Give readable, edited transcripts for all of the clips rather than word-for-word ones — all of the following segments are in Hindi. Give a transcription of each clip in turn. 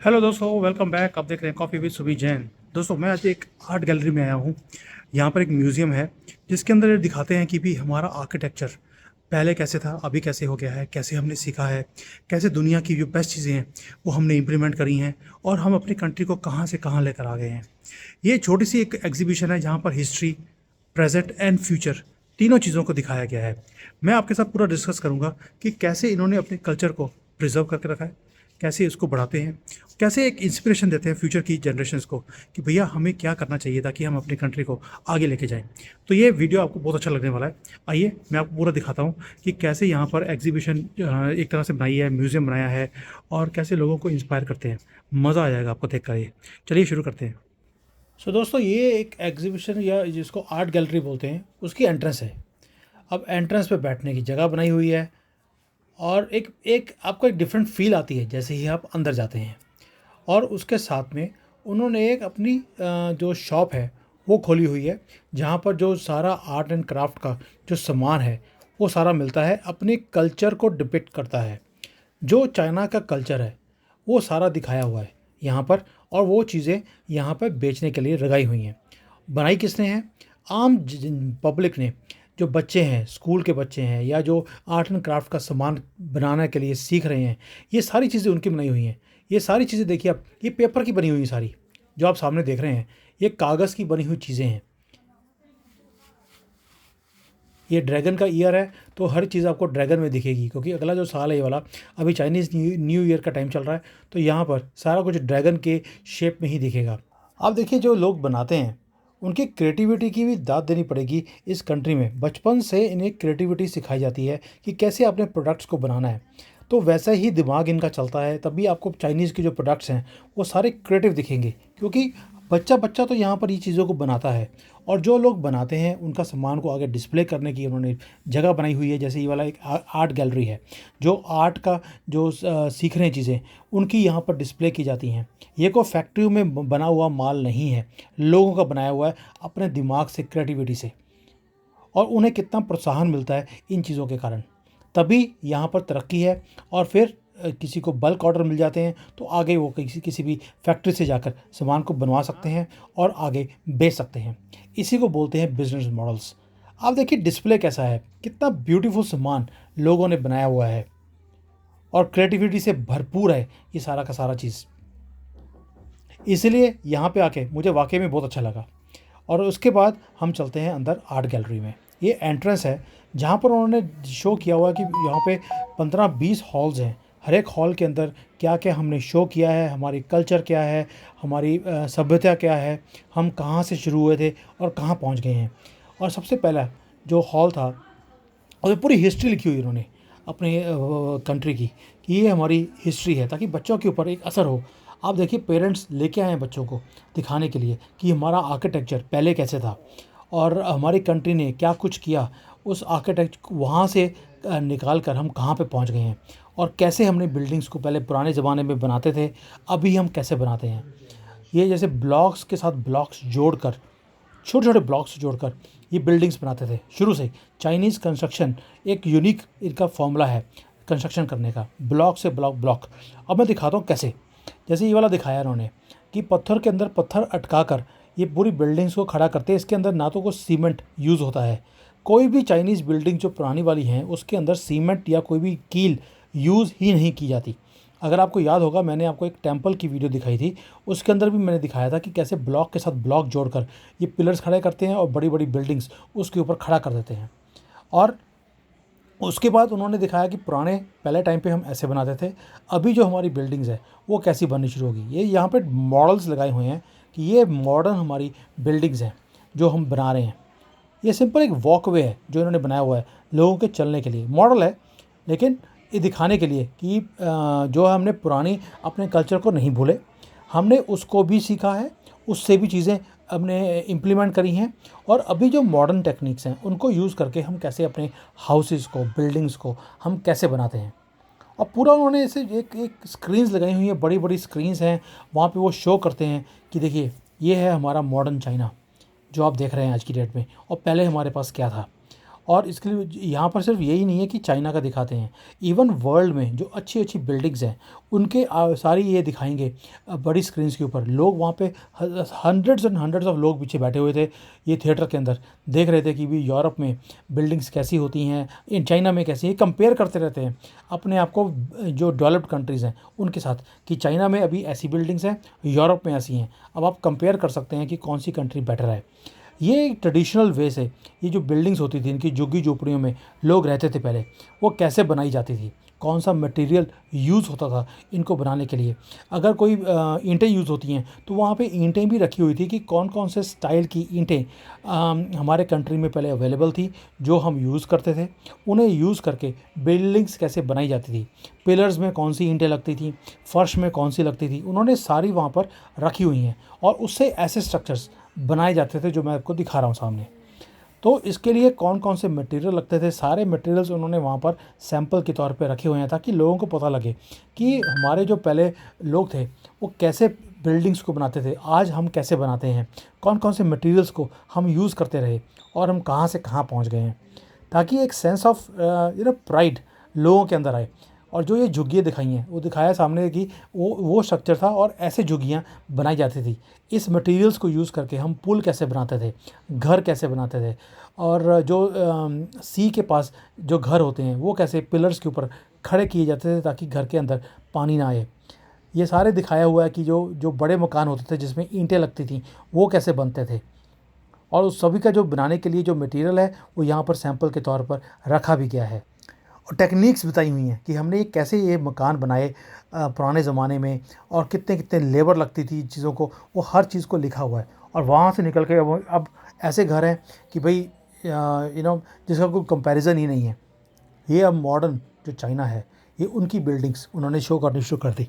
हेलो दोस्तों, वेलकम बैक। आप देख रहे हैं कॉफ़ी विद सुबी जैन। दोस्तों, मैं आज एक आर्ट गैलरी में आया हूँ। यहाँ पर एक म्यूज़ियम है जिसके अंदर ये दिखाते हैं कि भी हमारा आर्किटेक्चर पहले कैसे था, अभी कैसे हो गया है, कैसे हमने सीखा है, कैसे दुनिया की जो बेस्ट चीज़ें हैं वो हमने इम्प्लीमेंट करी हैं और हम अपनी कंट्री को कहाँ से कहाँ लेकर आ गए हैं। ये छोटी सी एक एग्जीबिशन है जहाँ पर हिस्ट्री, प्रेजेंट एंड फ्यूचर तीनों चीज़ों को दिखाया गया है। मैं आपके साथ पूरा डिस्कस करूँगा कि कैसे इन्होंने अपने कल्चर को प्रिजर्व करके रखा है, कैसे इसको बढ़ाते हैं, कैसे एक इंस्पिरेशन देते हैं फ्यूचर की जनरेशन्स को कि भैया हमें क्या करना चाहिए ताकि हम अपनी कंट्री को आगे लेके जाएं। तो ये वीडियो आपको बहुत अच्छा लगने वाला है। आइए मैं आपको पूरा दिखाता हूँ कि कैसे यहाँ पर एग्जीबिशन एक तरह से बनाई है, म्यूज़ियम बनाया है और कैसे लोगों को इंस्पायर करते हैं। मज़ा आ जाएगा आपको देख कर। ये चलिए शुरू करते हैं। दोस्तों, ये एक एग्जीबिशन या जिसको आर्ट गैलरी बोलते हैं उसकी एंट्रेंस है। अब एंट्रेंस पे बैठने की जगह बनाई हुई है और एक एक आपको एक डिफरेंट फील आती है जैसे ही आप अंदर जाते हैं। और उसके साथ में उन्होंने एक अपनी जो शॉप है वो खोली हुई है, जहाँ पर जो सारा आर्ट एंड क्राफ्ट का जो सामान है वो सारा मिलता है, अपने कल्चर को डिपिक्ट करता है। जो चाइना का कल्चर है वो सारा दिखाया हुआ है यहाँ पर, और वो चीज़ें यहाँ पर बेचने के लिए लगाई हुई हैं। बनाई किसने है? आम पब्लिक ने। जो बच्चे हैं, स्कूल के बच्चे हैं, या जो आर्ट एंड क्राफ्ट का सामान बनाने के लिए सीख रहे हैं, ये सारी चीज़ें उनकी बनाई हुई हैं। ये सारी चीज़ें देखिए आप, ये पेपर की बनी हुई हैं सारी। जो आप सामने देख रहे हैं ये कागज़ की बनी हुई चीज़ें हैं। ये ड्रैगन का ईयर है तो हर चीज़ आपको ड्रैगन में दिखेगी, क्योंकि अगला जो साल है ये वाला, अभी चाइनीज़ न्यू ईयर का टाइम चल रहा है, तो यहाँ पर सारा कुछ ड्रैगन के शेप में ही दिखेगा। आप देखिए, जो लोग बनाते हैं उनकी क्रिएटिविटी की भी दाद देनी पड़ेगी। इस कंट्री में बचपन से इन्हें क्रिएटिविटी सिखाई जाती है कि कैसे अपने प्रोडक्ट्स को बनाना है, तो वैसा ही दिमाग इनका चलता है। तभी आपको चाइनीज़ के जो प्रोडक्ट्स हैं वो सारे क्रिएटिव दिखेंगे, क्योंकि बच्चा बच्चा तो यहाँ पर ये चीज़ों को बनाता है। और जो लोग बनाते हैं उनका सामान को आगे डिस्प्ले करने की उन्होंने जगह बनाई हुई है। जैसे ये वाला एक आर्ट गैलरी है, जो आर्ट का जो सीख रहे हैं चीज़ें उनकी यहाँ पर डिस्प्ले की जाती हैं। ये कोई फैक्ट्री में बना हुआ माल नहीं है, लोगों का बनाया हुआ है अपने दिमाग से, क्रिएटिविटी से। और उन्हें कितना प्रोत्साहन मिलता है इन चीज़ों के कारण, तभी यहाँ पर तरक्की है। और फिर किसी को बल्क ऑर्डर मिल जाते हैं तो आगे वो किसी भी फैक्ट्री से जाकर सामान को बनवा सकते हैं और आगे बेच सकते हैं। इसी को बोलते हैं बिजनेस मॉडल्स। आप देखिए डिस्प्ले कैसा है, कितना ब्यूटीफुल सामान लोगों ने बनाया हुआ है और क्रिएटिविटी से भरपूर है ये सारा का सारा चीज़। इसलिए यहाँ पे आके मुझे वाकई में बहुत अच्छा लगा। और उसके बाद हम चलते हैं अंदर आर्ट गैलरी में। ये एंट्रेंस है जहाँ पर उन्होंने शो किया हुआ है कि यहाँ पे 15-20 हॉल्स हैं। हर एक हॉल के अंदर क्या क्या हमने शो किया है, हमारी कल्चर क्या है, हमारी सभ्यता क्या है, हम कहाँ से शुरू हुए थे और कहाँ पहुँच गए हैं। और सबसे पहला जो हॉल था और पूरी हिस्ट्री लिखी हुई उन्होंने अपने कंट्री की, कि ये हमारी हिस्ट्री है, ताकि बच्चों के ऊपर एक असर हो। आप देखिए, पेरेंट्स लेके आए हैं बच्चों को दिखाने के लिए कि हमारा आर्किटेक्चर पहले कैसे था और हमारी कंट्री ने क्या कुछ किया। उस आर्किटेक्ट वहाँ से निकाल कर हम कहाँ पे पहुँच गए हैं, और कैसे हमने बिल्डिंग्स को पहले पुराने ज़माने में बनाते थे, अभी हम कैसे बनाते हैं। ये जैसे ब्लॉक्स के साथ ब्लॉक्स जोड़कर, छोटे छोटे ब्लॉक्स जोड़कर ये बिल्डिंग्स बनाते थे शुरू से। चाइनीज़ कंस्ट्रक्शन एक यूनिक इनका फॉर्मूला है कंस्ट्रक्शन करने का, ब्लॉक से ब्लॉक ब्लॉक। अब मैं दिखाता हूँ कैसे। जैसे ये वाला दिखाया उन्होंने कि पत्थर के अंदर पत्थर अटका कर ये पूरी बिल्डिंग्स को खड़ा करते हैं। इसके अंदर ना तो कोई सीमेंट यूज़ होता है, कोई भी चाइनीज़ बिल्डिंग जो पुरानी वाली हैं उसके अंदर सीमेंट या कोई भी कील यूज़ ही नहीं की जाती। अगर आपको याद होगा, मैंने आपको एक टेंपल की वीडियो दिखाई थी, उसके अंदर भी मैंने दिखाया था कि कैसे ब्लॉक के साथ ब्लॉक जोड़कर ये पिलर्स खड़े करते हैं और बड़ी बड़ी बिल्डिंग्स उसके ऊपर खड़ा कर देते हैं। और उसके बाद उन्होंने दिखाया कि पुराने पहले टाइम पे हम ऐसे बनाते थे, अभी जो हमारी बिल्डिंग्स है वो कैसी बननी शुरू होगी। ये यहाँ पे मॉडल्स लगाए हुए हैं कि ये मॉडर्न हमारी बिल्डिंग्स हैं जो हम बना रहे हैं। ये सिंपल एक वॉकवे है जो इन्होंने बनाया हुआ है लोगों के चलने के लिए, मॉडल है, लेकिन ये दिखाने के लिए कि जो हमने पुरानी अपने कल्चर को नहीं भूले, हमने उसको भी सीखा है, उससे भी चीज़ें हमने इम्प्लीमेंट करी हैं। और अभी जो मॉडर्न टेक्निक्स हैं उनको यूज़ करके हम कैसे अपने हाउसेस को, बिल्डिंग्स को हम कैसे बनाते हैं। और पूरा उन्होंने ऐसे एक एक स्क्रीन्स लगाई हुई हैं, बड़ी बड़ी स्क्रीन्स हैं, वहाँ पे वो शो करते हैं कि देखिए ये है हमारा मॉडर्न चाइना जो आप देख रहे हैं आज की डेट में, और पहले हमारे पास क्या था। और इसके लिए यहाँ पर सिर्फ यही नहीं है कि चाइना का दिखाते हैं, इवन वर्ल्ड में जो अच्छी अच्छी बिल्डिंग्स हैं उनके सारी ये दिखाएंगे बड़ी स्क्रीन्स के ऊपर। लोग वहाँ पे हंड्रेड्स एंड हंड्रेड्स ऑफ लोग पीछे बैठे हुए थे ये थिएटर के अंदर, देख रहे थे कि भी यूरोप में बिल्डिंग्स कैसी होती हैं, इन चाइना में कैसी है, कंपेयर करते रहते हैं अपने आप को जो डेवलप्ड कंट्रीज़ हैं उनके साथ, कि चाइना में अभी ऐसी बिल्डिंग्स हैं, यूरोप में ऐसी हैं। अब आप कंपेयर कर सकते हैं कि कौन सी कंट्री बेटर है। ये एक ट्रेडिशनल वे से ये जो बिल्डिंग्स होती थी इनकी झुग्गी झोपड़ियों में लोग रहते थे पहले, वो कैसे बनाई जाती थी, कौन सा मटेरियल यूज़ होता था इनको बनाने के लिए। अगर कोई ईंटें यूज़ होती हैं तो वहाँ पे ईंटें भी रखी हुई थी कि कौन कौन से स्टाइल की ईंटें हमारे कंट्री में पहले अवेलेबल थी जो हम यूज़ करते थे, उन्हें यूज़ करके बिल्डिंग्स कैसे बनाई जाती थी, पिलर्स में कौन सी ईंटें लगती थी, फर्श में कौन सी लगती थी, उन्होंने सारी वहाँ पर रखी हुई हैं और उससे ऐसे स्ट्रक्चर्स बनाए जाते थे जो मैं आपको दिखा रहा हूँ सामने। तो इसके लिए कौन कौन से मटेरियल लगते थे, सारे मटेरियल्स उन्होंने वहाँ पर सैंपल के तौर पे रखे हुए हैं ताकि लोगों को पता लगे कि हमारे जो पहले लोग थे वो कैसे बिल्डिंग्स को बनाते थे, आज हम कैसे बनाते हैं, कौन कौन से मटेरियल्स को हम यूज़ करते रहे और हम कहाँ से कहाँ पहुँच गए हैं, ताकि एक सेंस ऑफ प्राइड लोगों के अंदर आए। और जो ये झुग्गियाँ दिखाई हैं वो दिखाया सामने कि वो स्ट्रक्चर था और ऐसे झुग्गियाँ बनाई जाती थी। इस मटेरियल्स को यूज़ करके हम पुल कैसे बनाते थे, घर कैसे बनाते थे, और जो सी के पास जो घर होते हैं वो कैसे पिलर्स के ऊपर खड़े किए जाते थे ताकि घर के अंदर पानी ना आए। ये सारे दिखाया हुआ है कि जो जो बड़े मकान होते थे जिसमें ईंटें लगती थी वो कैसे बनते थे, और उस सभी का जो बनाने के लिए जो मटेरियल है वो यहाँ पर सैंपल के तौर पर रखा भी गया है। और टेक्निक्स बताई हुई हैं कि हमने ये कैसे ये मकान बनाए पुराने ज़माने में, और कितने कितने लेबर लगती थी चीज़ों को, वो हर चीज़ को लिखा हुआ है। और वहाँ से निकल के अब ऐसे घर हैं कि भाई जिसका कोई कंपैरिजन ही नहीं है। ये अब मॉडर्न जो चाइना है ये उनकी बिल्डिंग्स उन्होंने शो करनी शुरू कर दी।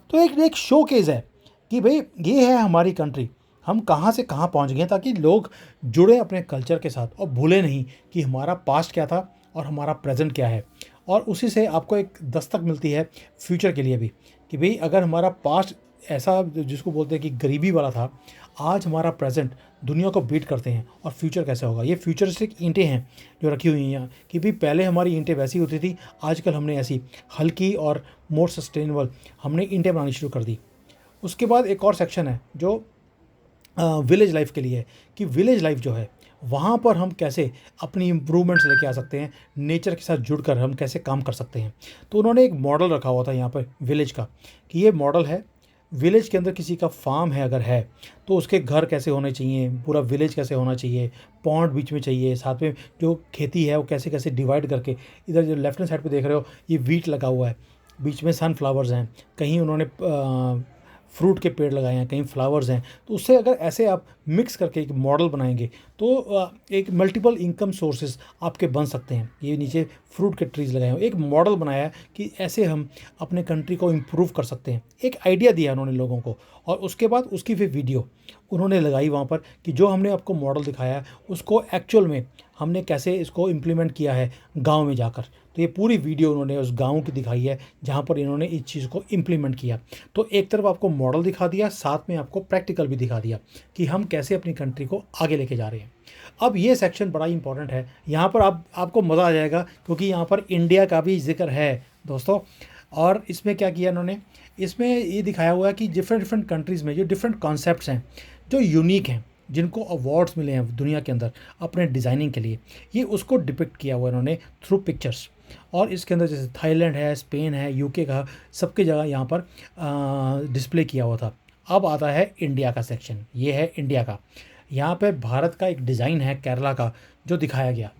तो एक एक शो केस है कि भाई ये है हमारी कंट्री, हम कहाँ से कहाँ पहुँच गए हैं, ताकि लोग जुड़े अपने कल्चर के साथ और भूले नहीं कि हमारा पास्ट क्या था और हमारा प्रेजेंट क्या है। और उसी से आपको एक दस्तक मिलती है फ्यूचर के लिए भी, कि भाई अगर हमारा पास्ट ऐसा जिसको बोलते हैं कि गरीबी वाला था, आज हमारा प्रेजेंट दुनिया को बीट करते हैं और फ्यूचर कैसे होगा। ये फ्यूचरिस्टिक ईंटें हैं जो रखी हुई हैं यहाँ, कि भाई पहले हमारी ईंटें वैसी होती थी, आजकल हमने ऐसी हल्की और मोर सस्टेनेबल हमने ईंटें बनानी शुरू कर दी। उसके बाद एक और सेक्शन है जो विलेज लाइफ के लिए है, कि विलेज लाइफ जो है वहाँ पर हम कैसे अपनी इम्प्रूवमेंट्स लेके आ सकते हैं, नेचर के साथ जुड़कर हम कैसे काम कर सकते हैं। तो उन्होंने एक मॉडल रखा हुआ था यहाँ पर विलेज का, कि ये मॉडल है विलेज के अंदर किसी का फार्म है अगर है तो उसके घर कैसे होने चाहिए, पूरा विलेज कैसे होना चाहिए, पॉन्ड बीच में चाहिए, साथ में जो खेती है वो कैसे कैसे डिवाइड करके। इधर जो लेफ्ट हैंड साइड पे देख रहे हो ये वीट लगा हुआ है, बीच में सनफ्लावर्स हैं, कहीं उन्होंने फ्रूट के पेड़ लगाए हैं, कहीं फ्लावर्स हैं। तो उससे अगर ऐसे आप मिक्स करके एक मॉडल बनाएंगे तो एक मल्टीपल इनकम सोर्सेज आपके बन सकते हैं। ये नीचे फ्रूट के ट्रीज़ लगाए हैं, एक मॉडल बनाया है कि ऐसे हम अपने कंट्री को इम्प्रूव कर सकते हैं। एक आइडिया दिया उन्होंने लोगों को, और उसके बाद उसकी फिर वीडियो उन्होंने लगाई वहाँ पर कि जो हमने आपको मॉडल दिखाया है उसको एक्चुअल में हमने कैसे इसको इम्प्लीमेंट किया है गाँव में जाकर। तो ये पूरी वीडियो उन्होंने उस गाँव की दिखाई है जहाँ पर इन्होंने इस चीज़ को इम्प्लीमेंट किया। तो एक तरफ आपको मॉडल दिखा दिया, साथ में आपको प्रैक्टिकल भी दिखा दिया कि हम कैसे अपनी कंट्री को आगे लेके जा रहे हैं। अब ये सेक्शन बड़ा इंपॉर्टेंट है, यहाँ पर आपको मज़ा आ जाएगा क्योंकि यहाँ पर इंडिया का भी जिक्र है दोस्तों। और इसमें क्या किया इन्होंने, इसमें ये दिखाया हुआ है कि डिफरेंट कंट्रीज़ में जो डिफरेंट कॉन्सेप्ट्स हैं जो यूनिक हैं, जिनको अवार्ड्स मिले हैं दुनिया के अंदर अपने डिज़ाइनिंग के लिए, ये उसको डिपिक्ट किया हुआ इन्होंने थ्रू पिक्चर्स। और इसके अंदर जैसे थाईलैंड है, स्पेन है, यूके का, सबके जगह यहाँ पर डिस्प्ले किया हुआ था। अब आता है इंडिया का सेक्शन, ये है इंडिया का। यहाँ पे भारत का एक डिज़ाइन है केरला का जो दिखाया गया,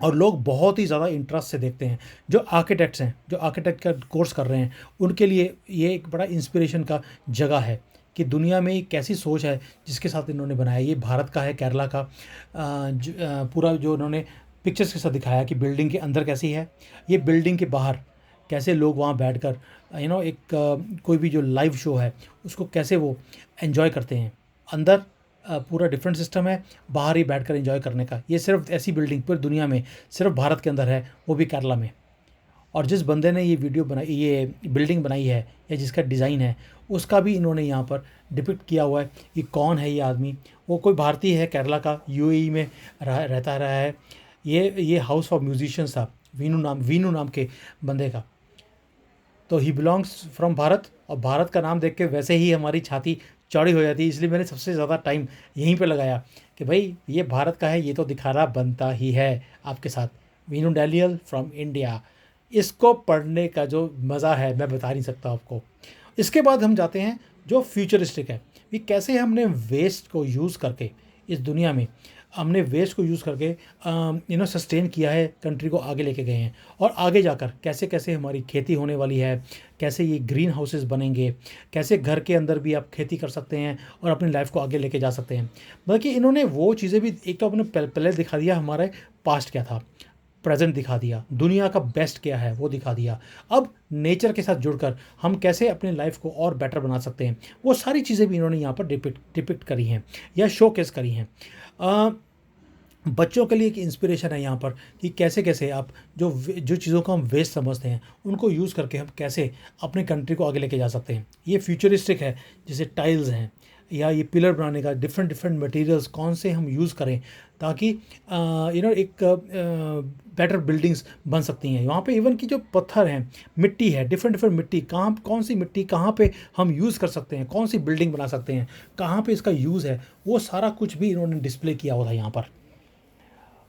और लोग बहुत ही ज़्यादा इंटरेस्ट से देखते हैं। जो आर्किटेक्ट्स हैं, जो आर्किटेक्ट का कोर्स कर रहे हैं, उनके लिए ये एक बड़ा इंस्पिरेशन का जगह है कि दुनिया में एक कैसी सोच है जिसके साथ इन्होंने बनाया। ये भारत का है, केरला का। पूरा जो उन्होंने पिक्चर्स के साथ दिखाया कि बिल्डिंग के अंदर कैसी है, ये बिल्डिंग के बाहर कैसे लोग वहाँ बैठकर एक कोई भी जो लाइव शो है उसको कैसे वो एंजॉय करते हैं। अंदर पूरा डिफरेंट सिस्टम है, बाहर ही बैठकर एंजॉय करने का। ये सिर्फ ऐसी बिल्डिंग पूरी दुनिया में सिर्फ भारत के अंदर है, वो भी केरला में। और जिस बंदे ने ये वीडियो बनाई, ये बिल्डिंग बनाई है या जिसका डिज़ाइन है, उसका भी इन्होंने यहाँ पर डिपिक्ट किया हुआ है कि कौन है ये आदमी। वो कोई भारतीय है, केरला का, यूएई में रहता रहा है, ये हाउस ऑफ म्यूजिशियंस था, वीनू नाम के बंदे का। तो ही बिलोंग्स फ्रॉम भारत, और भारत का नाम देख के वैसे ही हमारी छाती चौड़ी हो जाती है, इसलिए मैंने सबसे ज़्यादा टाइम यहीं पे लगाया कि भाई ये भारत का है, ये तो दिखाना बनता ही है आपके साथ। वीनू डैनियल फ्रॉम इंडिया, इसको पढ़ने का जो मज़ा है मैं बता नहीं सकता आपको। इसके बाद हम जाते हैं जो फ्यूचरिस्टिक है, कि कैसे हमने वेस्ट को यूज़ करके इस दुनिया में, हमने वेस्ट को यूज़ करके सस्टेन किया है, कंट्री को आगे लेके गए हैं। और आगे जाकर कैसे कैसे हमारी खेती होने वाली है, कैसे ये ग्रीन हाउसेस बनेंगे, कैसे घर के अंदर भी आप खेती कर सकते हैं और अपनी लाइफ को आगे लेके जा सकते हैं। बल्कि इन्होंने वो चीज़ें भी, एक तो अपने पहले दिखा दिया हमारे पास्ट क्या था, प्रेजेंट दिखा दिया, दुनिया का बेस्ट क्या है वो दिखा दिया। अब नेचर के साथ जुड़कर हम कैसे अपनी लाइफ को और बेटर बना सकते हैं, वो सारी चीज़ें भी इन्होंने यहाँ पर डिपिक्ट करी हैं या शोकेस करी हैं। बच्चों के लिए एक इंस्पिरेशन है यहाँ पर कि कैसे कैसे आप जो चीज़ों को हम वेस्ट समझते हैं उनको यूज़ करके हम कैसे अपने कंट्री को आगे लेके जा सकते हैं। ये फ्यूचरिस्टिक है, जैसे टाइल्स हैं या ये पिलर बनाने का डिफरेंट डिफरेंट मटेरियल्स कौन से हम यूज़ करें ताकि एक बेटर बिल्डिंग्स बन सकती हैं। वहाँ पे इवन की जो पत्थर हैं, मिट्टी है, डिफरेंट डिफरेंट मिट्टी, कहाँ कौन सी मिट्टी कहाँ पे हम यूज़ कर सकते हैं, कौन सी बिल्डिंग बना सकते हैं, कहाँ पे इसका यूज़ है, वो सारा कुछ भी इन्होंने डिस्प्ले किया हुआ था यहाँ पर।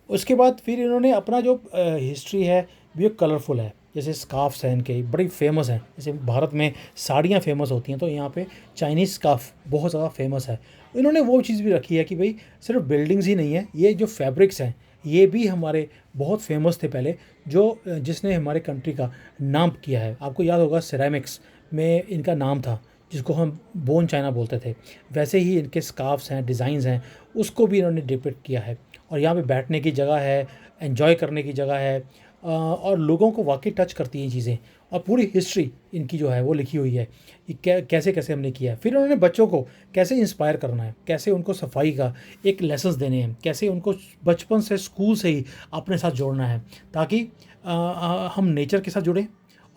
उसके बाद फिर इन्होंने अपना जो हिस्ट्री है वो कलरफुल है, जैसे स्कार्फ्स हैं इनके बड़ी फेमस हैं। जैसे भारत में साड़ियाँ फेमस होती हैं, तो यहाँ पे चाइनीज़ स्कार्फ बहुत ज़्यादा फेमस है। इन्होंने वो चीज़ भी रखी है कि भाई सिर्फ बिल्डिंग्स ही नहीं है, ये जो फैब्रिक्स हैं ये भी हमारे बहुत फेमस थे पहले, जो जिसने हमारे कंट्री का नाम किया है। आपको याद होगा सिरेमिक्स में इनका नाम था, जिसको हम बोन चाइना बोलते थे। वैसे ही इनके स्कार्फ्स हैं, डिज़ाइंस हैं, उसको भी इन्होंने डिपिक्ट किया है। और यहाँ पे बैठने की जगह है, एंजॉय करने की जगह है, और लोगों को वाकई टच करती हैं चीज़ें। और पूरी हिस्ट्री इनकी जो है वो लिखी हुई है कि कैसे कैसे हमने किया है। फिर उन्होंने बच्चों को कैसे इंस्पायर करना है, कैसे उनको सफाई का एक लेसन्स देने हैं, कैसे उनको बचपन से स्कूल से ही अपने साथ जोड़ना है ताकि हम नेचर के साथ जुड़ें,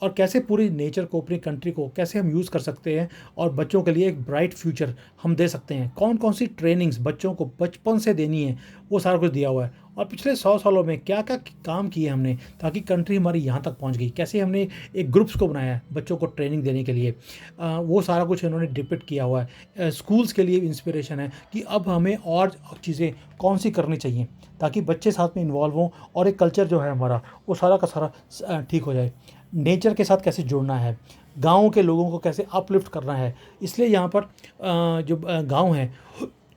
और कैसे पूरी नेचर को, अपनी कंट्री को कैसे हम यूज़ कर सकते हैं और बच्चों के लिए एक ब्राइट फ्यूचर हम दे सकते हैं। कौन कौन सी ट्रेनिंग्स बच्चों को बचपन से देनी है, वो सारा कुछ दिया हुआ है। और पिछले 100 सालों में क्या क्या काम किए हमने ताकि कंट्री हमारी यहाँ तक पहुँच गई, कैसे हमने एक ग्रुप्स को बनाया है बच्चों को ट्रेनिंग देने के लिए, वो सारा कुछ इन्होंने डिपिक्ट किया हुआ है। स्कूल्स के लिए इंस्पिरेशन है कि अब हमें और चीज़ें कौन सी करनी चाहिए ताकि बच्चे साथ में इन्वॉल्व हों और एक कल्चर जो है हमारा वो सारा का सारा ठीक हो जाए। नेचर के साथ कैसे जुड़ना है, गाँव के लोगों को कैसे अपलिफ्ट करना है। इसलिए यहाँ पर जो गाँव हैं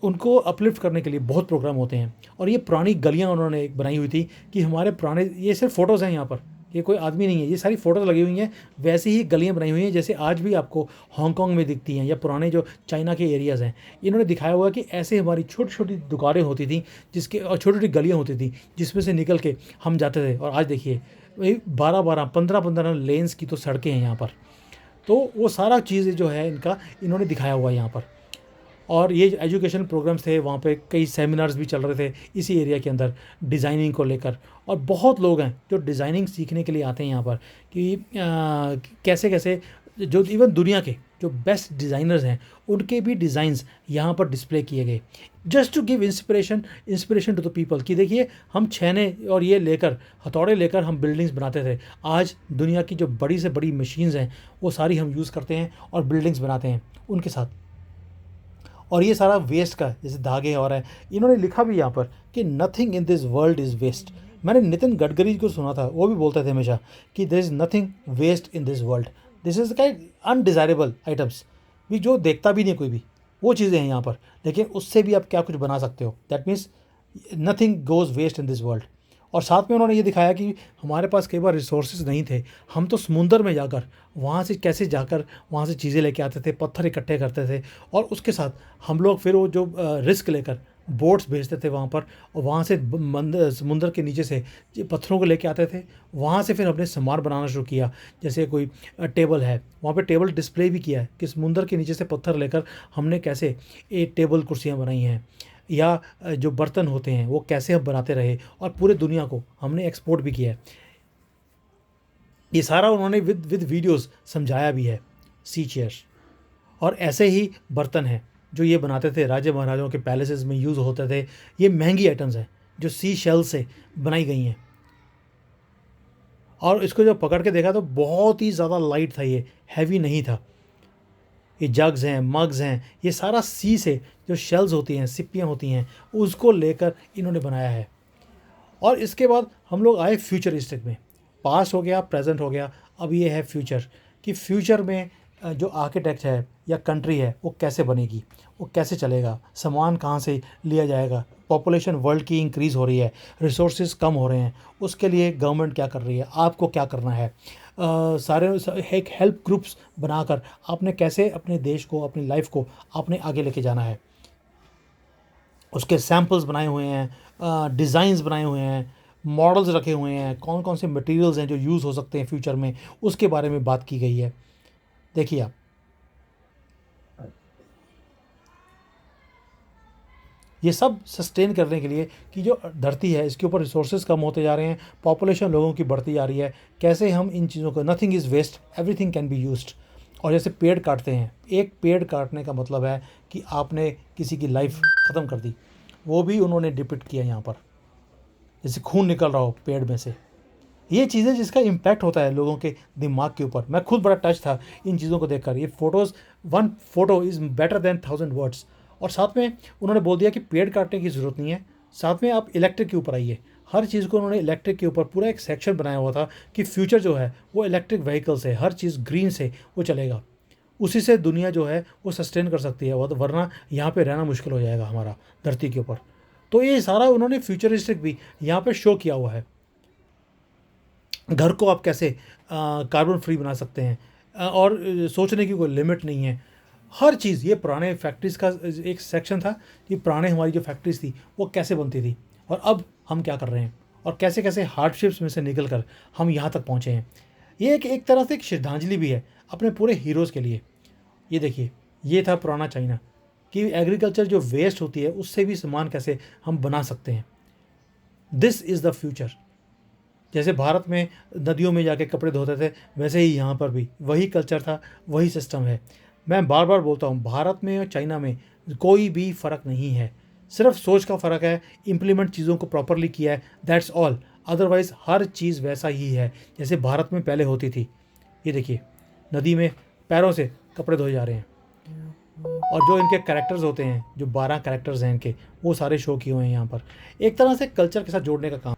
उनको अपलिफ्ट करने के लिए बहुत प्रोग्राम होते हैं। और ये पुरानी गलियाँ उन्होंने एक बनाई हुई थी कि हमारे पुराने, ये सिर्फ फ़ोटोज़ हैं यहाँ पर, ये कोई आदमी नहीं है, ये सारी फ़ोटोज़ लगी हुई हैं। वैसे ही गलियाँ बनाई हुई हैं जैसे आज भी आपको हांगकांग में दिखती हैं या पुराने जो चाइना के एरियाज़ हैं। इन्होंने दिखाया हुआ कि ऐसे हमारी छोटी छोटी दुकानें होती थी जिसके, और छोटी छोटी गलियाँ होती थी जिसमें से निकल के हम जाते थे। और आज देखिए वही 12-12, 15-15 लेन्स की तो सड़कें हैं यहाँ पर। तो वो सारा चीज़ें जो है इनका इन्होंने दिखाया हुआ है यहाँ पर। और ये एजुकेशन प्रोग्राम्स थे, वहाँ पे कई सेमिनार्स भी चल रहे थे इसी एरिया के अंदर डिज़ाइनिंग को लेकर। और बहुत लोग हैं जो डिज़ाइनिंग सीखने के लिए आते हैं यहाँ पर कि कैसे कैसे जो इवन दुनिया के जो बेस्ट डिज़ाइनर्स हैं उनके भी डिज़ाइंस यहाँ पर डिस्प्ले किए गए, just to give inspiration to the people कि देखिए हम छेने और ये लेकर, हथौड़े लेकर हम बिल्डिंग्स बनाते थे। आज दुनिया की जो बड़ी से बड़ी मशीन्स हैं वो सारी हम यूज़ करते हैं और बिल्डिंग्स बनाते हैं उनके साथ। और ये सारा वेस्ट का, जैसे धागे और है, इन्होंने लिखा भी यहाँ पर कि nothing in this world is waste. मैंने नितिन गडकरी को सुना था, वो भी बोलते थे हमेशा कि there is nothing waste in this world, this is kind undesirable items, भी जो देखता भी नहीं कोई भी, वो चीज़ें हैं यहाँ पर, लेकिन उससे भी आप क्या कुछ बना सकते हो। That means nothing goes waste in this world. और साथ में उन्होंने ये दिखाया कि हमारे पास कई बार रिसोर्सेज नहीं थे, हम तो समुंदर में जाकर वहाँ से कैसे जाकर वहाँ से चीज़ें लेके आते थे, पत्थर इकट्ठे करते थे, और उसके साथ हम लोग फिर वो जो रिस्क लेकर बोट्स भेजते थे वहाँ पर, और वहाँ से समुंदर के नीचे से पत्थरों को लेके आते थे। वहाँ से फिर हमने सामान बनाना शुरू किया, जैसे कोई टेबल है, वहाँ पे टेबल डिस्प्ले भी किया है कि समुंदर के नीचे से पत्थर लेकर हमने कैसे एक टेबल कुर्सियाँ बनाई हैं, या जो बर्तन होते हैं वो कैसे हम बनाते रहे, और पूरे दुनिया को हमने एक्सपोर्ट भी किया है। ये सारा उन्होंने विद वीडियोस समझाया भी है। सी चेयर्स और ऐसे ही बर्तन हैं जो ये बनाते थे, राजे महाराजाओं के पैलेसेस में यूज़ होते थे। ये महंगी आइटम्स हैं जो सी शेल से बनाई गई हैं। और इसको जब पकड़ के देखा तो बहुत ही ज़्यादा लाइट था, ये हैवी नहीं था। ये जग्स हैं, मग्स हैं, ये सारा सी से जो शेल्स होती हैं, सिप्पियाँ होती हैं, उसको लेकर इन्होंने बनाया है। और इसके बाद हम लोग आए फ्यूचरिस्टिक में। पास्ट हो गया, प्रेजेंट हो गया, अब ये है फ्यूचर, कि फ्यूचर में जो आर्किटेक्ट है या कंट्री है वो कैसे बनेगी, वो कैसे चलेगा, सामान कहाँ से लिया जाएगा, पॉपुलेशन वर्ल्ड की इंक्रीज़ हो रही है, रिसोर्सेज कम हो रहे हैं, उसके लिए गवर्नमेंट क्या कर रही है, आपको क्या करना है। सारे एक हेल्प ग्रुप्स बनाकर आपने कैसे अपने देश को, अपनी लाइफ को आपने आगे लेके जाना है। उसके सैम्पल्स बनाए हुए हैं, डिज़ाइंस बनाए हुए हैं, मॉडल्स रखे हुए हैं, कौन कौन से मटेरियल्स हैं जो यूज़ हो सकते हैं फ्यूचर में, उसके बारे में बात की गई है। देखिए आप, ये सब सस्टेन करने के लिए कि जो धरती है इसके ऊपर रिसोर्सेज कम होते जा रहे हैं, पॉपुलेशन लोगों की बढ़ती जा रही है, कैसे हम इन चीज़ों को, nothing is waste, everything can be used. और जैसे पेड़ काटते हैं, एक पेड़ काटने का मतलब है कि आपने किसी की लाइफ ख़त्म कर दी, वो भी उन्होंने डिपिक्ट किया यहाँ पर, जैसे खून निकल रहा हो पेड़ में से। ये चीज़ें जिसका इम्पैक्ट होता है लोगों के दिमाग के ऊपर। मैं खुद बड़ा टच था इन चीज़ों को देखकर। ये photos, one photo is better than 1000 words. और साथ में उन्होंने बोल दिया कि पेड़ काटने की ज़रूरत नहीं है, साथ में आप इलेक्ट्रिक के ऊपर आइए। हर चीज़ को उन्होंने इलेक्ट्रिक के ऊपर पूरा एक सेक्शन बनाया हुआ था कि फ्यूचर जो है वो इलेक्ट्रिक व्हीकल से, हर चीज़ ग्रीन से वो चलेगा। उसी से दुनिया जो है वो सस्टेन कर सकती है, वरना यहाँ पे रहना मुश्किल हो जाएगा हमारा धरती के ऊपर। तो ये सारा उन्होंने फ्यूचरिस्टिक भी यहाँ पे शो किया हुआ है। घर को आप कैसे कार्बन फ्री बना सकते हैं, और सोचने की कोई लिमिट नहीं है। हर चीज़, ये पुराने फैक्ट्रीज़ का एक सेक्शन था कि पुराने हमारी जो फैक्ट्रीज़ थी वो कैसे बनती थी और अब हम क्या कर रहे हैं, और कैसे कैसे हार्डशिप्स में से निकल कर हम यहाँ तक पहुँचे हैं। ये एक तरह से एक श्रद्धांजलि भी है अपने पूरे हीरोज़ के लिए। ये देखिए, ये था पुराना चाइना, कि एग्रीकल्चर जो वेस्ट होती है उससे भी सामान कैसे हम बना सकते हैं। This is the future. जैसे भारत में नदियों में जाके कपड़े धोते थे, वैसे ही यहाँ पर भी वही कल्चर था, वही सिस्टम है। मैं बार बार बोलता हूँ, भारत में और चाइना में कोई भी फ़र्क नहीं है, सिर्फ सोच का फ़र्क है, इम्प्लीमेंट चीज़ों को प्रॉपरली किया है, दैट्स ऑल। अदरवाइज़ हर चीज़ वैसा ही है जैसे भारत में पहले होती थी। ये देखिए, नदी में पैरों से कपड़े धोए जा रहे हैं, और जो इनके कैरेक्टर्स होते हैं, जो 12 कैरेक्टर्स हैं इनके, वो सारे शो किए हुए हैं यहाँ पर, एक तरह से कल्चर के साथ जोड़ने का काम।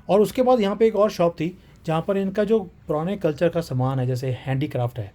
और उसके बाद यहाँ पे एक और शॉप थी जहाँ पर इनका जो पुराने कल्चर का सामान है, जैसे हैंडीक्राफ्ट है,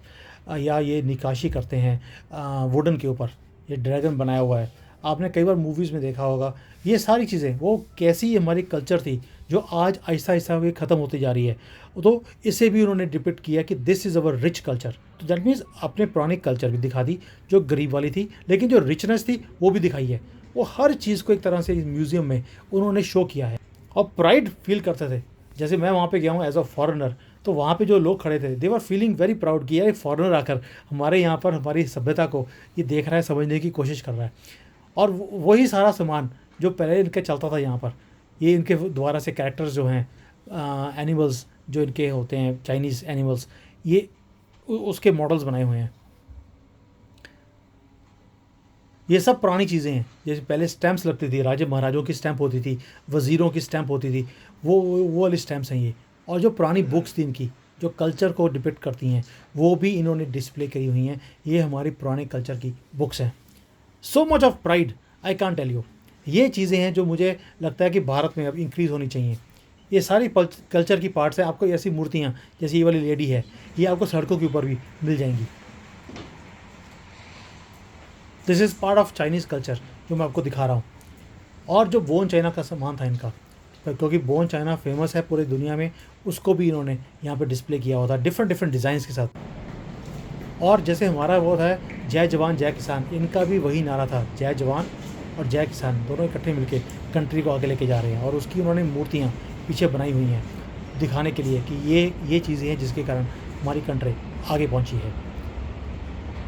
या ये निकाशी करते हैं वुडन के ऊपर, ये ड्रैगन बनाया हुआ है, आपने कई बार मूवीज़ में देखा होगा। ये सारी चीज़ें वो कैसी हमारी कल्चर थी जो आज आहिस्ता आहिस्ता हुई ख़त्म होती जा रही है। तो इसे भी उन्होंने डिपिक्ट किया कि this is our rich culture. तो दैट मीन्स अपने पुराने कल्चर भी दिखा दी जो गरीब वाली थी, लेकिन जो रिचनेस थी वो भी दिखाई है। वो हर चीज़ को एक तरह से इस म्यूज़ियम में उन्होंने शो किया है, और प्राइड फील करते थे। जैसे मैं वहाँ पे गया हूँ एज अ फॉरेनर, तो वहाँ पे जो लोग खड़े थे, दे वर फीलिंग वेरी प्राउड कि यार फॉरेनर आकर हमारे यहाँ पर हमारी सभ्यता को ये देख रहा है, समझने की कोशिश कर रहा है। और वही सारा सामान जो पहले इनके चलता था यहाँ पर, ये इनके द्वारा से कैरेक्टर्स जो हैं, एनिमल्स जो इनके होते हैं, चाइनीज़ एनिमल्स, ये उसके मॉडल्स बनाए हुए हैं। ये सब पुरानी चीज़ें हैं। जैसे पहले स्टैम्प्स लगती थी, राजे महाराजों की स्टैम्प होती थी, वज़ीरों की स्टैम्प होती थी, वो वाली स्टैम्प्स हैं ये। और जो पुरानी बुक्स थी इनकी, जो कल्चर को डिपिक्ट करती हैं, वो भी इन्होंने डिस्प्ले करी हुई हैं। ये हमारी पुराने कल्चर की बुक्स हैं। So much of pride, I can't tell you. ये चीज़ें हैं जो मुझे लगता है कि भारत में अब इंक्रीज़ होनी चाहिए। ये सारी कल्चर की पार्ट्स हैं। आपको ऐसी मूर्तियाँ जैसे ये वाली लेडी है, ये आपको सड़कों के ऊपर भी मिल जाएंगी। This is part of Chinese culture जो मैं आपको दिखा रहा हूँ। और जो बोन चाइना का सामान था इनका, क्योंकि बोन चाइना फेमस है पूरी दुनिया में, उसको भी इन्होंने यहाँ पे डिस्प्ले किया हुआ था डिफरेंट डिज़ाइंस के साथ। और जैसे हमारा वो था जय जवान जय किसान, इनका भी वही नारा था, जय जवान और जय किसान, दोनों इकट्ठे मिलके कंट्री को आगे लेके जा रहे हैं। और उसकी उन्होंने मूर्तियाँ पीछे बनाई हुई हैं दिखाने के लिए कि ये चीज़ें हैं जिसके कारण हमारी कंट्री आगे पहुँची है।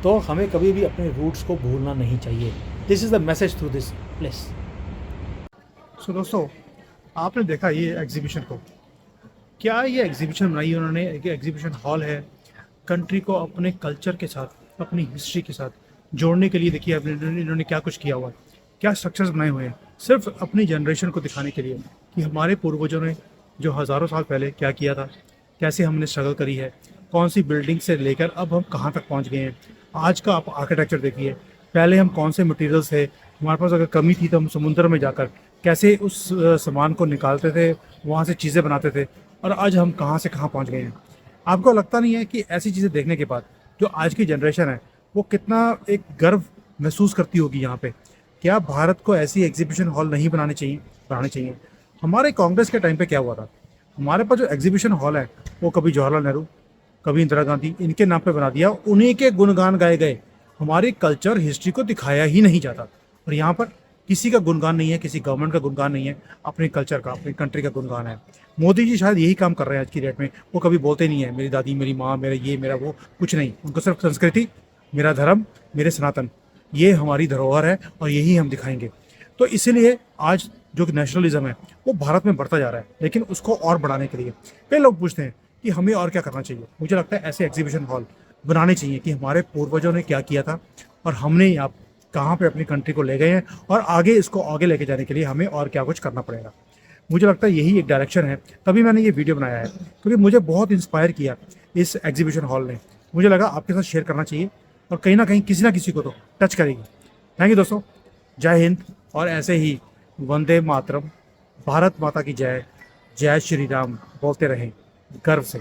तो हमें कभी भी अपने रूट्स को भूलना नहीं चाहिए। This is the message through this place. So दोस्तों, आपने देखा ये एग्जीबिशन को, क्या ये एग्जीबिशन बनाई उन्होंने, एक एग्जीबिशन हॉल है, कंट्री को अपने कल्चर के साथ, अपनी हिस्ट्री के साथ जोड़ने के लिए। देखिए इन्होंने क्या कुछ किया हुआ है, क्या स्ट्रक्चर्स बनाए हुए हैं। सिर्फ अपनी जनरेशन को दिखाने के लिए कि हमारे पूर्वजों ने जो हज़ारों साल पहले क्या किया था, कैसे हमने स्ट्रगल करी है, कौन सी बिल्डिंग से लेकर अब हम कहाँ तक पहुँच गए हैं। आज का आप आर्किटेक्चर देखिए, पहले हम कौन से मटेरियल्स थे, हमारे पास अगर कमी थी तो हम समुद्र में जाकर कैसे उस सामान को निकालते थे, वहाँ से चीज़ें बनाते थे, और आज हम कहाँ से कहाँ पहुँच गए हैं। आपको लगता नहीं है कि ऐसी चीज़ें देखने के बाद जो आज की जनरेशन है वो कितना एक गर्व महसूस करती होगी यहाँ पे? क्या भारत को ऐसी एग्जीबिशन हॉल नहीं बनाने चाहिए? हमारे कांग्रेस के टाइम पे क्या हुआ था, हमारे पास जो एग्जीबिशन हॉल है वो कभी जवाहरलाल नेहरू, कभी इंदिरा गांधी, इनके नाम पे बना दिया, उन्हीं के गुणगान गाए गए, हमारी कल्चर हिस्ट्री को दिखाया ही नहीं जाता। और यहाँ पर किसी का गुणगान नहीं है, किसी गवर्नमेंट का गुणगान नहीं है, अपने कल्चर का, अपनी कंट्री का गुणगान है। मोदी जी शायद यही काम कर रहे हैं आज की डेट में। वो कभी बोलते नहीं है मेरी दादी, मेरी माँ, मेरा ये, मेरा वो, कुछ नहीं। उनको सिर्फ संस्कृति, मेरा धर्म, मेरे सनातन, ये हमारी धरोहर है और यही हम दिखाएंगे। तो इसीलिए आज जो नेशनलिज्म है वो भारत में बढ़ता जा रहा है, लेकिन उसको और बढ़ाने के लिए कई लोग पूछते हैं कि हमें और क्या करना चाहिए। मुझे लगता है ऐसे एग्जीबिशन हॉल बनाने चाहिए कि हमारे पूर्वजों ने क्या किया था और हमने आप कहाँ पे अपनी कंट्री को ले गए हैं, और आगे इसको आगे लेके जाने के लिए हमें और क्या कुछ करना पड़ेगा। मुझे लगता है यही एक डायरेक्शन है, तभी मैंने ये वीडियो बनाया है, क्योंकि मुझे बहुत इंस्पायर किया इस एग्जीबिशन हॉल ने। मुझे लगा आपके साथ शेयर करना चाहिए और कहीं ना कहीं किसी ना किसी को तो टच करेगी। थैंक यू दोस्तों, जय हिंद। और ऐसे ही वंदे मातरम, भारत माता की जय, जय श्री राम बोलते रहें गर्व से।